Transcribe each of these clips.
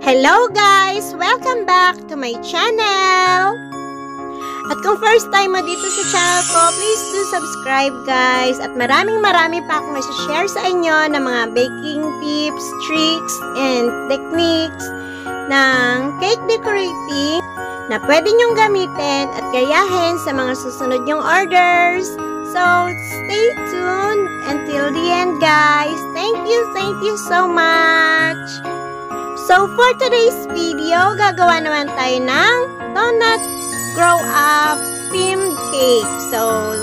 Hello guys! Welcome back to my channel! At kung first time mo dito sa channel ko, please do subscribe guys. At maraming pa akong share sa inyo ng mga baking tips, tricks, and techniques ng cake decorating na pwede nyong gamitin at gayahin sa mga susunod nyong orders. So, stay tuned until the end guys. Thank you so much! So, for today's video, gagawa naman tayo ng donut grow up themed cake. So,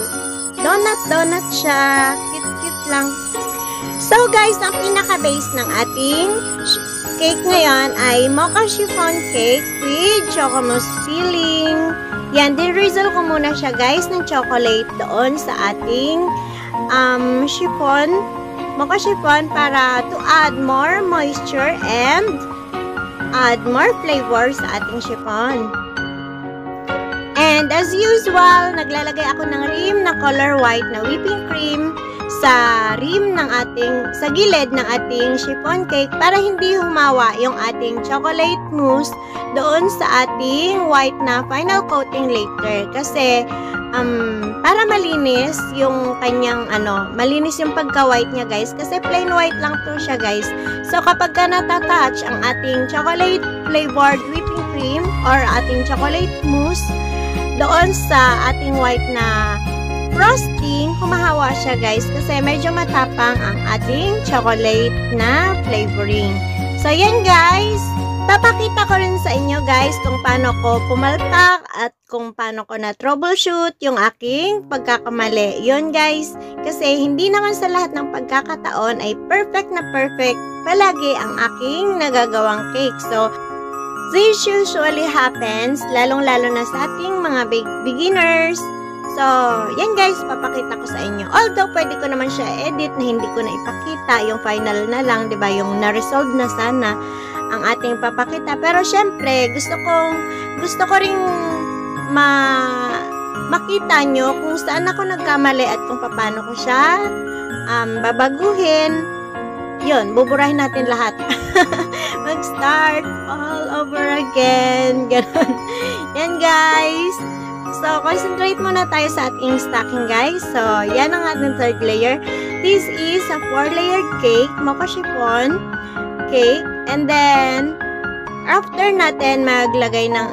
donut siya. Cute lang. So, guys, ang pinaka-base ng ating cake ngayon ay mocha chiffon cake with chocolate filling. Yan, dinrizzle ko muna siya, guys, ng chocolate doon sa ating chiffon. Mocha chiffon para to add more moisture and add more flavor sa ating chiffon. And as usual, naglalagay ako ng rim na color white na whipping cream sa gilid ng ating chiffon cake para hindi humawa yung ating chocolate mousse doon sa ating white na final coating later. Kasi para malinis yung kanyang malinis yung pagka-white niya guys, kasi plain white lang to siya guys. So kapag ka natatouch ang ating chocolate flavored whipping cream or ating chocolate mousse doon sa ating white na frosting, humahawa siya guys kasi medyo matapang ang ating chocolate na flavoring. So yan guys, papakita ko rin sa inyo guys kung paano ko pumalpak at kung paano ko na troubleshoot yung aking pagkakamali. Yun guys, kasi hindi naman sa lahat ng pagkakataon ay perfect na perfect palagi ang aking nagagawang cake. So, this usually happens lalong-lalo na sa ating mga beginners. So, yan guys, papakita ko sa inyo. Although, pwede ko naman siya edit na hindi ko na ipakita. Yung final na lang, diba? Yung na-resolve na sana ang ating papakita. Pero, syempre, gusto ko ring makita nyo kung saan ako nagkamali at kung paano ko siya babaguhin. Yun, buburahin natin lahat. Mag-start all over again. Ganon. Yan guys. So, concentrate muna tayo sa ating stacking guys. So, yan ang ating third layer. This is a 4-layered cake, mocha chiffon cake. And then, after natin maglagay ng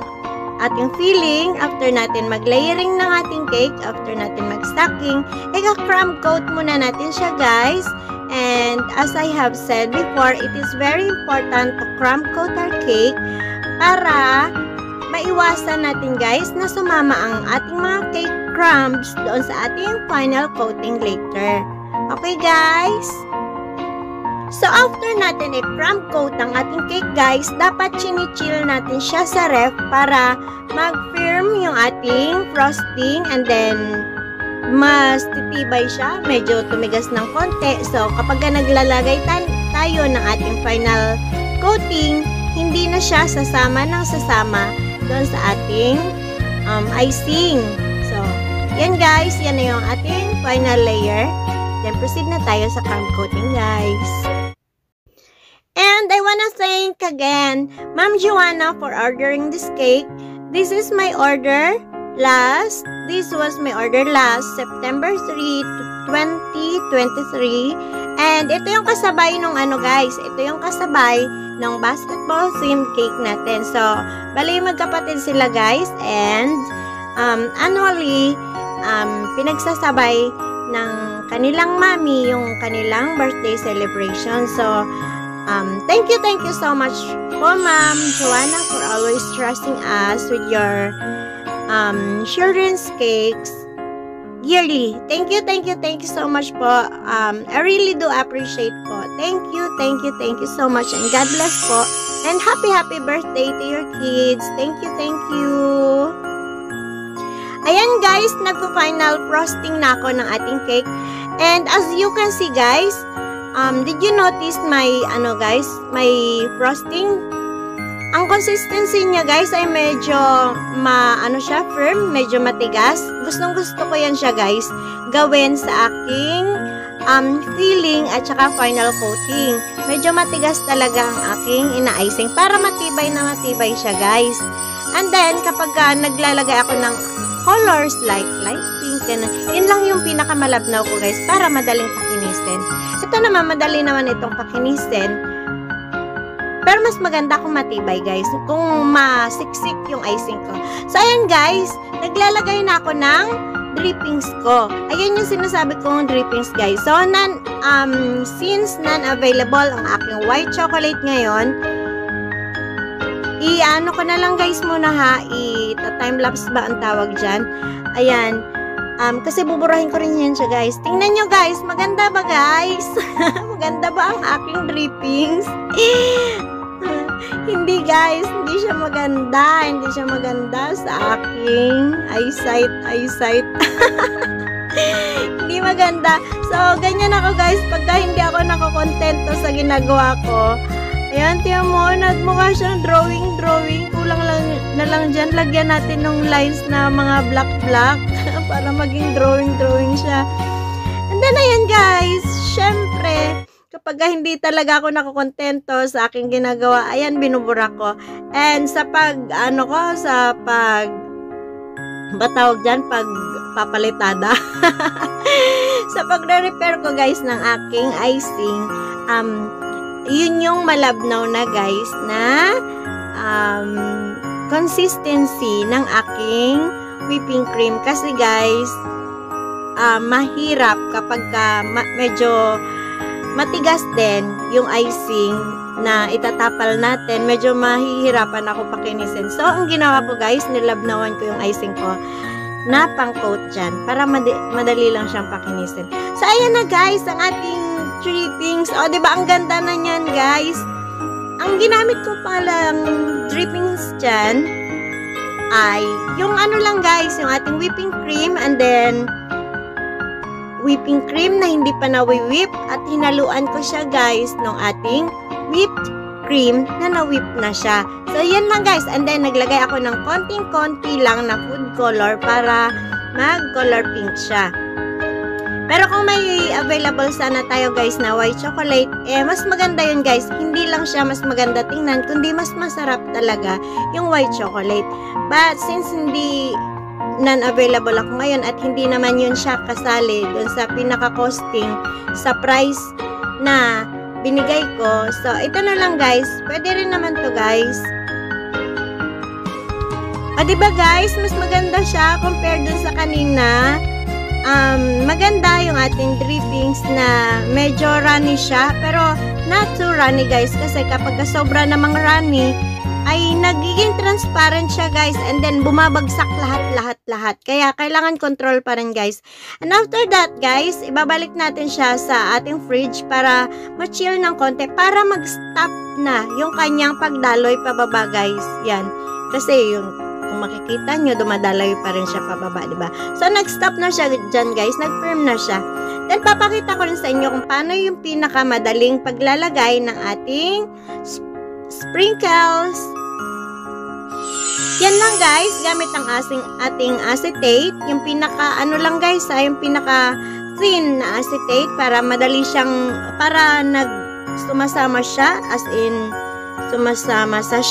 ating filling, after natin mag-layering ng ating cake, after natin mag-stacking, ika-crumb coat muna natin siya guys. And as I have said before, it is very important to crumb coat our cake para maiwasan natin guys na sumama ang ating mga cake crumbs doon sa ating final coating later. Okay guys? So after natin i-crumb coat ang ating cake guys, dapat chini-chill natin siya sa ref para mag-firm yung ating frosting and then mas titibay siya, medyo tumigas ng konti. So, kapag naglalagay tayo ng ating final coating, hindi na siya sasama doon sa ating icing. So, yan guys, yan na yung ating final layer. Then, proceed na tayo sa crumb coating guys. And I wanna thank again Ma'am Joanna for ordering this cake. This is my order. This was my order last September 3, 2023. And ito yung kasabay nung guys, ito yung kasabay ng basketball theme cake natin. So, bali magkapatid sila guys. And annually, pinagsasabay ng kanilang mami yung kanilang birthday celebration. So, thank you so much po Ma'am Joanna for always trusting us with your children's cakes yearly. Thank you so much po. I really do appreciate po. Thank you so much and God bless po. And happy birthday to your kids. Thank you. Ayan guys, nagpo-final frosting na ako ng ating cake. And as you can see guys, did you notice my my frosting? Ang consistency niya guys ay medyo firm, medyo matigas. Gustong-gusto ko yan siya guys gawin sa aking filling at saka final coating. Medyo matigas talaga ang aking ina-icing para matibay na matibay siya, guys. And then, kapag naglalagay ako ng colors like light pink, yun lang yung pinakamalabnaw ko, guys, para madaling pakinisin. Ito naman, madali naman itong pakinisin. Pero mas maganda kung matibay, guys. Kung masiksik yung icing ko. So, ayan, guys. Naglalagay na ako ng drippings ko. Ayan yung sinasabi kong drippings, guys. So, since non-available ang aking white chocolate ngayon, i-ano ko na lang, guys, muna ha. I-timelapse ba ang tawag dyan? Ayan. Kasi buburahin ko rin yan siya, guys. Tingnan nyo, guys. Maganda ba, guys? Maganda ba ang aking drippings? Hindi, guys. Hindi siya maganda. Hindi siya maganda sa aking eyesight. Hindi maganda. So, ganyan ako, guys. Pagka hindi ako nakakontento sa ginagawa ko, ayan, tiyan mo, mukha siyang drawing. Kulang lang na lang dyan. Lagyan natin ng lines na mga black para maging drawing siya. And then, ayan, guys. Syempre, kapag hindi talaga ako nakakontento sa aking ginagawa, ayan, binubura ko. And sa batawag dyan, pagpapalitada. Sa pagre-repair ko, guys, ng aking icing, yun yung malabnaw na, guys, na consistency ng aking whipping cream. Kasi, guys, mahirap kapag medyo matigas din yung icing na itatapal natin. Medyo mahihirapan ako pakinisin. So, ang ginawa ko, guys, nilabnawan ko yung icing ko na pang-coat dyan para madali lang siyang pakinisin. So, ayan na, guys, ang ating drippings. O, diba, ang ganda na niyan, guys. Ang ginamit ko palang drippings dyan ay yung ano lang, guys, yung ating whipping cream and then whipping cream na hindi pa na-whip at hinaluan ko siya, guys, ng ating whipped cream na na-whip na siya. So, yan lang, guys. And then, naglagay ako ng konting-konti lang na food color para mag-color pink siya. Pero kung may available sana tayo, guys, na white chocolate, mas maganda yun, guys. Hindi lang siya mas maganda tingnan, kundi mas masarap talaga yung white chocolate. But, since hindi non-available ako ngayon at hindi naman yun siya kasali dun sa pinaka-costing sa price na binigay ko. So, ito na lang, guys. Pwede rin naman to, guys. Diba, guys? Mas maganda siya compared dun sa kanina. Maganda yung ating drippings na medyo runny siya. Pero, not too runny, guys. Kasi kapag sobra namang runny, ay nagiging transparent siya, guys, and then bumabagsak lahat. Kaya kailangan control pa rin, guys. And after that, guys, ibabalik natin siya sa ating fridge para ma-chill ng konti, para mag-stop na yung kanyang pagdaloy pababa, guys. Yan. Kasi yung kung makikita nyo, dumadaloy pa rin siya pababa, diba? So, nag-stop na siya dyan, guys. Nag-firm na siya. Then, papakita ko rin sa inyo kung paano yung pinakamadaling paglalagay ng ating sprinkles. Yan lang, guys, gamit ang ating acetate, yung pinaka lang, guys, yung pinaka thin na acetate para madali siyang sumasama siya, as in sumasama sa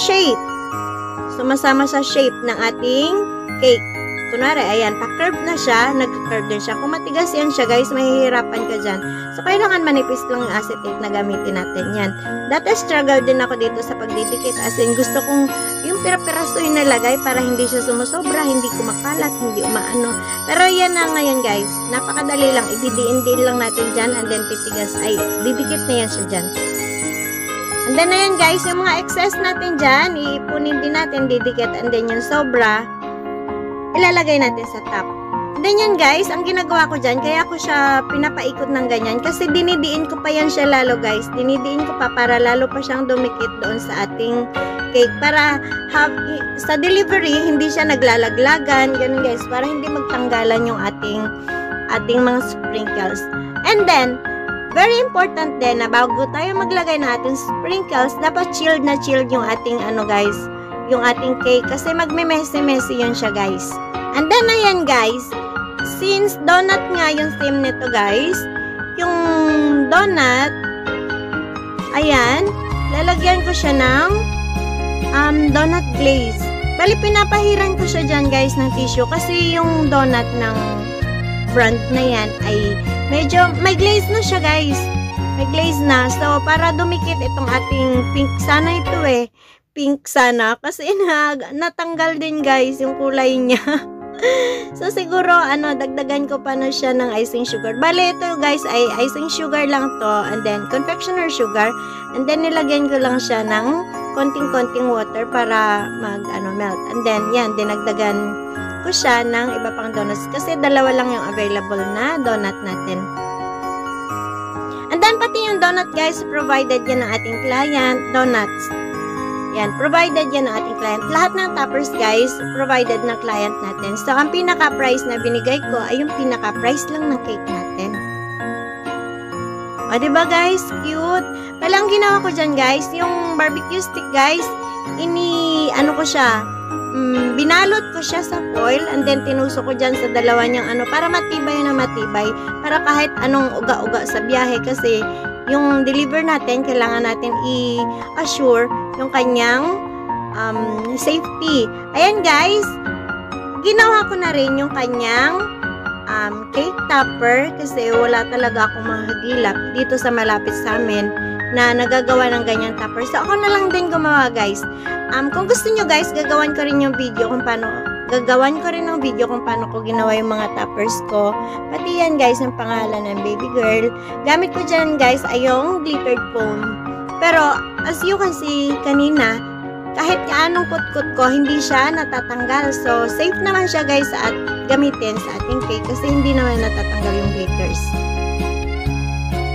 shape ng ating cake. Kunwari, ayan, pa-curve na siya, nag-curve din siya. Kung matigas yan siya, guys, mahihirapan ka dyan. So, kailangan manipis lang yung acetate na gamitin natin yan. Dati struggle din ako dito sa pagdidikit. As in, gusto kong yung pira-piraso yung nalagay para hindi siya sumusobra, hindi kumakalat, hindi umaano. Pero yan na ngayon, guys. Napakadali lang. Ididiin-diin lang natin dyan and then titigas. Ay, didikit na yan siya dyan. And then, ayan, guys, yung mga excess natin dyan, iipunin din natin, didikit, and then yung sobra, ilalagay natin sa top. And then yan, guys, ang ginagawa ko dyan, kaya ko siya pinapaikot ng ganyan, kasi dinidiin ko pa yan siya lalo, guys. Dinidiin ko pa para lalo pa siyang dumikit doon sa ating cake. Para sa delivery, hindi siya naglalaglagan, ganun, guys, para hindi magtanggalan yung ating mga sprinkles. And then, very important din na bago tayo maglagay ng ating sprinkles, dapat chilled na chilled yung ating guys, yung ating cake, kasi magme-messy-messy yun siya, guys. And then, ayan, guys, since donut nga yung theme nito, guys, yung donut, ayan, lalagyan ko siya ng donut glaze. Bali, pinapahiran ko siya dyan, guys, ng tissue kasi yung donut ng brand na yan ay medyo, may glaze na siya, guys. May glaze na. So, para dumikit itong ating pink, sana ito pink sana. Kasi natanggal din, guys, yung kulay niya. So, siguro, dagdagan ko pa na siya ng icing sugar. Bale, ito, guys, ay icing sugar lang to. And then, confectioner sugar. And then, nilagyan ko lang siya ng konting-konting water para melt. And then, yan, dinagdagan ko siya ng iba pang donuts. Kasi dalawa lang yung available na donut natin. And then, pati yung donut, guys, provided yan ng ating client. Donuts. Yan, provided yan ng ating client. Lahat ng toppers, guys, provided ng client natin. So, ang pinaka-price na binigay ko ay yung pinaka-price lang ng cake natin. O, diba, guys? Cute. Palang ginawa ko dyan, guys, yung barbecue stick, guys, ko siya, binalot ko siya sa foil, and then tinusok ko dyan sa dalawa niyang para matibay na matibay. Para kahit anong uga-uga sa biyahe, kasi yung deliver natin, kailangan natin i-assure yung kanyang safety. Ayan, guys, ginawa ko na rin yung kanyang cake topper kasi wala talaga akong mahagilap dito sa malapit sa amin na nagagawa ng ganyan topper. So, ako na lang din gumawa, guys. Kung gusto nyo, guys, gagawan ko rin yung video kung paano ko ginawa yung mga toppers ko. Pati yan, guys, yung pangalan ng baby girl. Gamit ko dyan, guys, ay yung glittered foam. Pero, as you can see kanina, kahit anong kutkut ko, hindi siya natatanggal. So, safe naman siya, guys, at gamitin sa ating cake kasi hindi naman natatanggal yung glitters.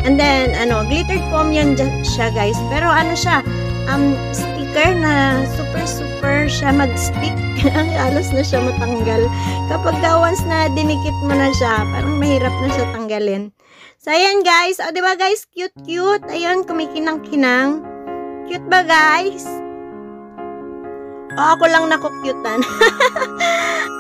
And then, glittered foam yan siya, guys. Pero, siya, sticker na super siya mag-stick. Halos na siya matanggal. Kapag once na dinikit mo na siya, parang mahirap na siya tanggalin. So, ayan, guys. O, diba, guys? Cute. Ayun, kumikinang-kinang. Cute ba, guys? O, ako lang nakukyutan.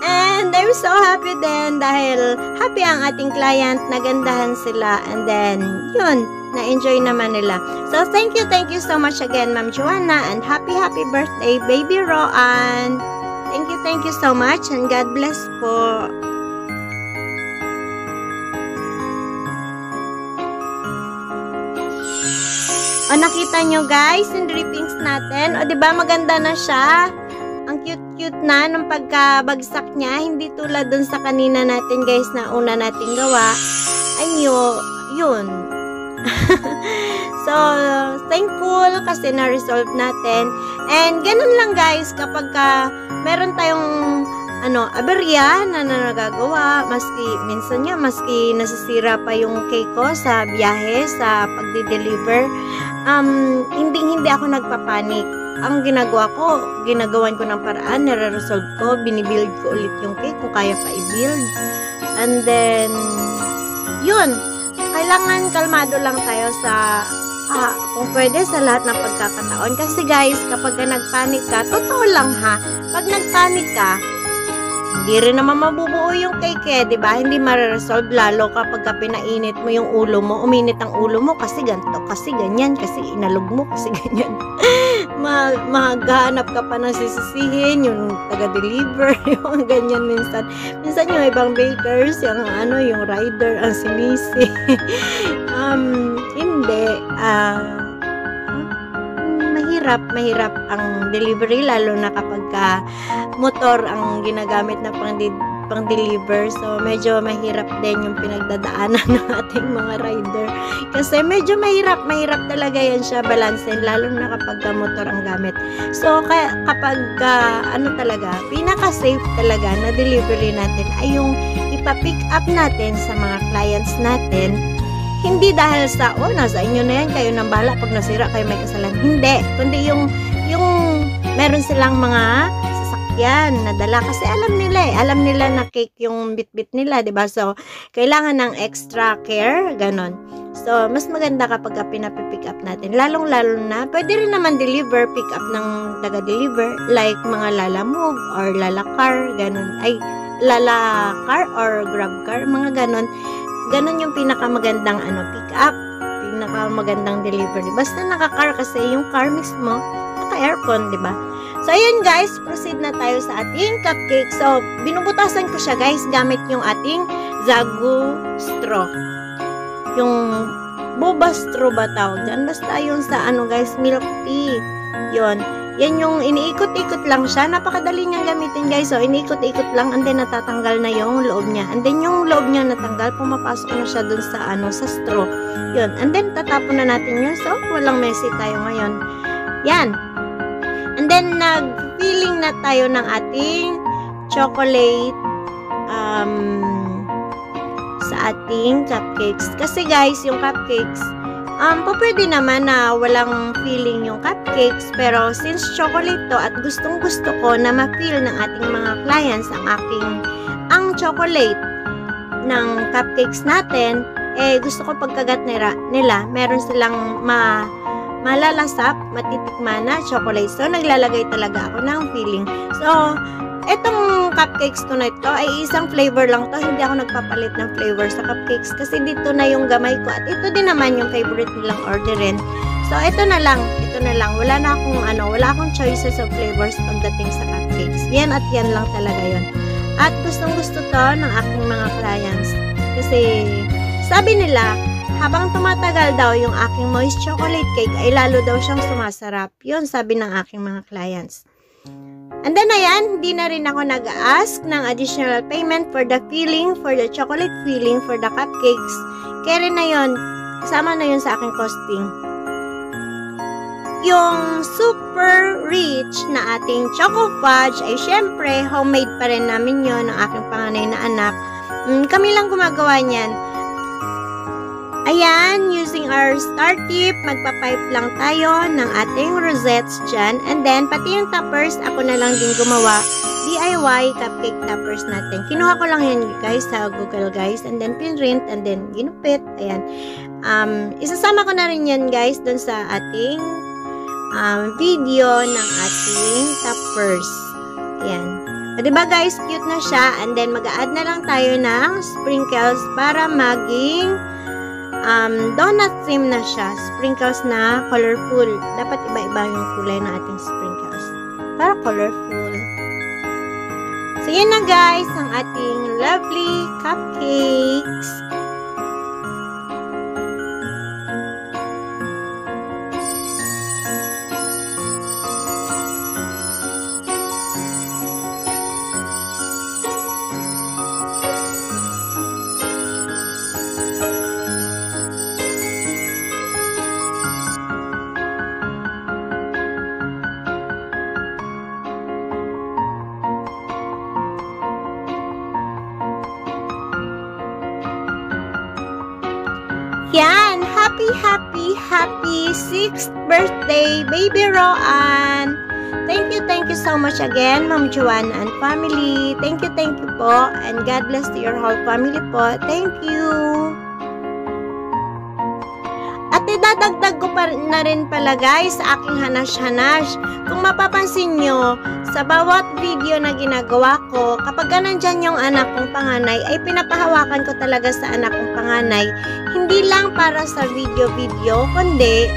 And I'm so happy din dahil happy ang ating client, nagandahan sila, and then, yun, na-enjoy naman nila. So, thank you so much again, Ma'am Joanna, and happy birthday, Baby Roan. Thank you so much, and God bless po. O, nakita nyo, guys, yung drippings natin. O, diba, maganda na siya. Ang cute na nung pagkabagsak niya. Hindi tulad dun sa kanina natin, guys, na una natin gawa. Yun. So, thankful kasi na-resolve natin. And, ganun lang, guys, kapag meron tayong aberya na nagagawa, minsan maski nasisira pa yung cake ko sa biyahe, sa pagdi-deliver, hindi ako nagpapanik. Ang ginagawan ko ng paraan, nare-resolve ko, binibuild ko ulit yung cake kung kaya pa i-build. And then, yun, kailangan kalmado lang tayo sa, kung pwede, sa lahat ng pagkakataon. Kasi, guys, kapag nagpanik ka, totoo lang ha, pag nagpanik ka, hindi rin naman mabubuo yung cake, diba? Hindi mare-resolve, lalo kapag pinainit mo yung ulo mo, uminit ang ulo mo kasi ganito, kasi ganyan, kasi inalog mo, kasi ganyan. Maghanap ka pa ng sisisihin, yung taga-deliver, yung ganyan minsan. Minsan yung ibang bakers, yung rider, ang sinisi. Hindi. Mahirap ang delivery, lalo na kapag motor ang ginagamit na pang-deliver. So, medyo mahirap din yung pinagdadaanan ng ating mga rider. Kasi medyo mahirap talaga yan siya balansin, lalo na kapag motor ang gamit. So, kapag talaga, pinaka-safe talaga na delivery natin ay yung ipa-pick up natin sa mga clients natin. Hindi dahil sa, nasa inyo na yan, kayo nang bahala, pag nasira, kayo may kasalanan. Hindi. Kundi yung meron silang mga sasakyan na dala. Kasi alam nila na cake yung bit-bit nila, diba? So, kailangan ng extra care, ganon. So, mas maganda kapag pinapipick up natin. Lalong-lalo na, pwede rin naman pick up ng taga-deliver, like mga Lala Move or Lala Car, ganon. Lala Car or Grab Car, mga ganon. Ganon yung pinakamagandang pick up. pinakamagandang delivery. Basta naka-car kasi yung car mismo, naka-aircon, di ba? So, ayun guys, proceed na tayo sa ating cupcake. So, binubutasan ko siya guys gamit yung ating Zagu straw. Yung boba straw ba tawag dyan? Basta yung sa ano guys, milk tea. Yun. Yan yung iniikot-ikot lang siya. Napakadali niyang gamitin guys. So, iniikot-ikot lang and then natatanggal na yung loob niya. And then yung loob niya natanggal, pumapasok na siya dun sa ano, sa straw. Yun. And then tatapon na natin yun. So, walang messy tayo ngayon. Yan. And then, nag-filling na tayo ng ating chocolate sa ating cupcakes. Kasi guys, yung cupcakes, pwede naman na walang filling yung cupcakes. Pero since chocolate to at gustong-gusto ko na ma-fill ng ating mga clients ang chocolate ng cupcakes natin, gusto ko pagkagat nila meron silang malalasap, matitikman na chocolate. So, naglalagay talaga ako ng filling. So, etong cupcakes ko na ito ay isang flavor lang to. Hindi ako nagpapalit ng flavor sa cupcakes kasi dito na yung gamay ko. At ito din naman yung favorite nilang orderin. So, ito na lang. Wala akong choices of flavors pagdating sa cupcakes. Yan at yan lang talaga yun. At gustong-gusto to ng aking mga clients. Kasi, sabi nila, habang tumatagal daw yung aking moist chocolate cake, ay lalo daw siyang sumasarap. Yun, sabi ng aking mga clients. And then, ayan, hindi na rin ako nag-ask ng additional payment for the filling, for the chocolate filling, for the cupcakes. Kaya rin na yun, kasama na yun sa aking costing. Yung super rich na ating choco fudge ay syempre, homemade pa rin namin yun ng aking panganay na anak. Kami lang gumagawa niyan. Ayan, using our star tip, magpa-pipe lang tayo ng ating rosettes dyan. And then, pati yung toppers, ako na lang din gumawa. DIY cupcake toppers natin. Kinuha ko lang yan guys sa Google guys. And then, pinrint and then ginupit. Ayan. Isasama ko na rin yan guys dun sa ating video ng ating toppers. Ayan. O, diba guys, cute na siya. And then, mag-a-add na lang tayo ng sprinkles para maging donut theme na siya. Sprinkles na colorful. Dapat iba-iba yung kulay ng ating sprinkles. Para colorful. So, yun na guys, ang ating lovely cupcakes. Yan, happy 6th birthday, baby Roan. Thank you so much again, Ma'am Joanna and family. Thank you po. And God bless to your whole family po. Thank you. At idadagdag ko pa na rin pala guys sa aking hanash-hanash. Kung mapapansin nyo, sa bawat video na ginagawa ko, kapag nandyan yung anak kong panganay, ay pinapahawakan ko talaga sa anak kong panganay. Hindi lang para sa video-video, kundi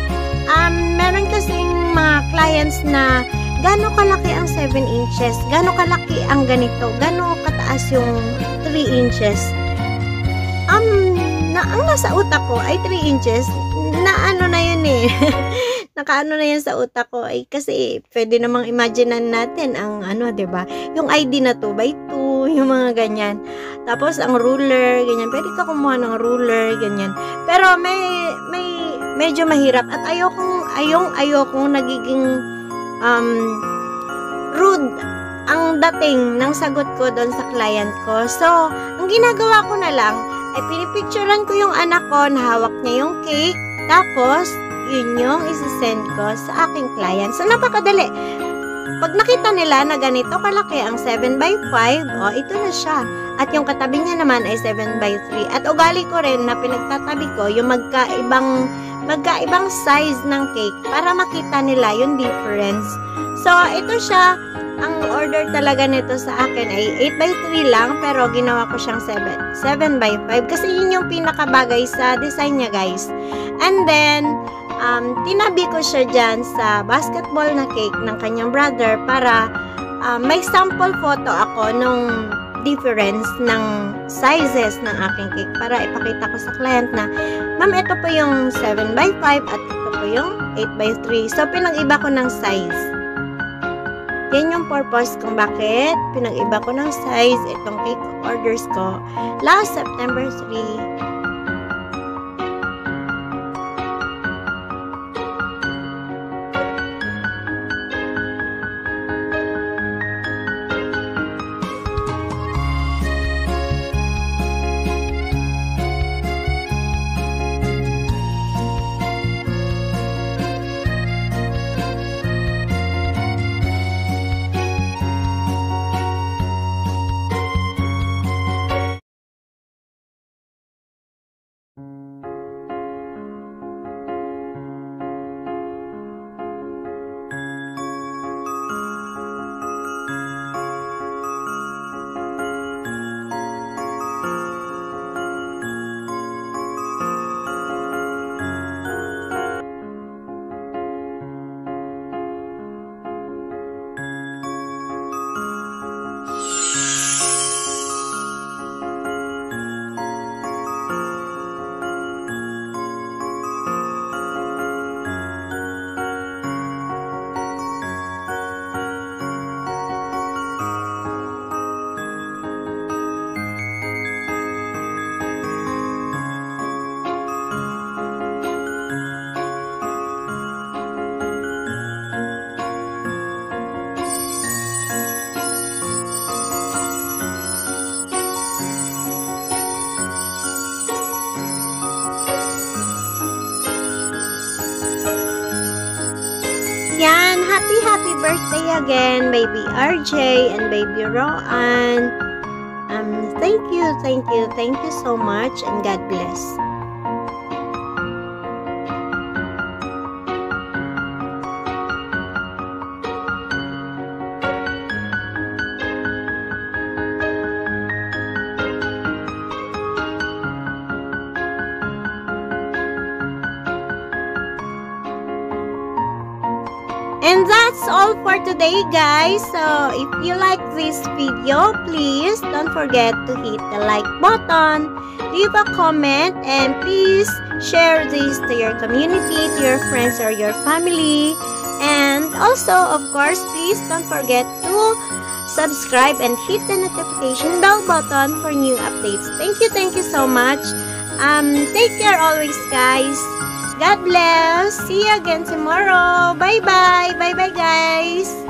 meron kasing mga clients na gano'ng kalaki ang 7 inches, gano'ng kalaki ang ganito, gano'ng kataas yung 3 inches. Ang nasa utak ko ay 3 inches, na ano na yun eh. Nakaano na yan sa utak ko ay kasi pwede namang imaginean natin ang ano, 'di ba? Yung ID na 2x2, yung mga ganyan. Tapos ang ruler, ganyan. Pwede ka kumuha ng ruler, ganyan. Pero medyo mahirap at ayokong nagiging rude ang dating ng sagot ko doon sa client ko. So, ang ginagawa ko na lang ay pinipicturean ko yung anak ko na hawak niya yung cake. Tapos, yun yung isi-send ko sa aking client. So, napakadali. Pag nakita nila na ganito kalaki ang 7x5, ito na siya. At yung katabi niya naman ay 7x3. At ugali ko rin na pinagtatabi ko yung magkaibang size ng cake para makita nila yung difference. So, ito siya. ang order talaga nito sa akin ay 8x3 lang, pero ginawa ko siyang 7x5 kasi yun yung pinakabagay sa design niya, guys. And then, tinabi ko siya dyan sa basketball na cake ng kanyang brother para may sample photo ako nung difference ng sizes ng aking cake para ipakita ko sa client na, ma'am, ito po yung 7x5 at ito po yung 8x3. So, pinag-iba ko ng size. Yan yung purpose kung bakit pinag-iba ko ng size itong cake orders ko last September 3. Yan, happy birthday again, baby RJ and baby Roan. Thank you so much, and God bless. And that's all for today, guys. So, if you like this video, please don't forget to hit the like button, leave a comment, and please share this to your community, to your friends or your family. And also, of course, please don't forget to subscribe and hit the notification bell button for new updates. Thank you so much. Take care always, guys. God bless. See you again tomorrow. Bye-bye. Bye-bye, guys.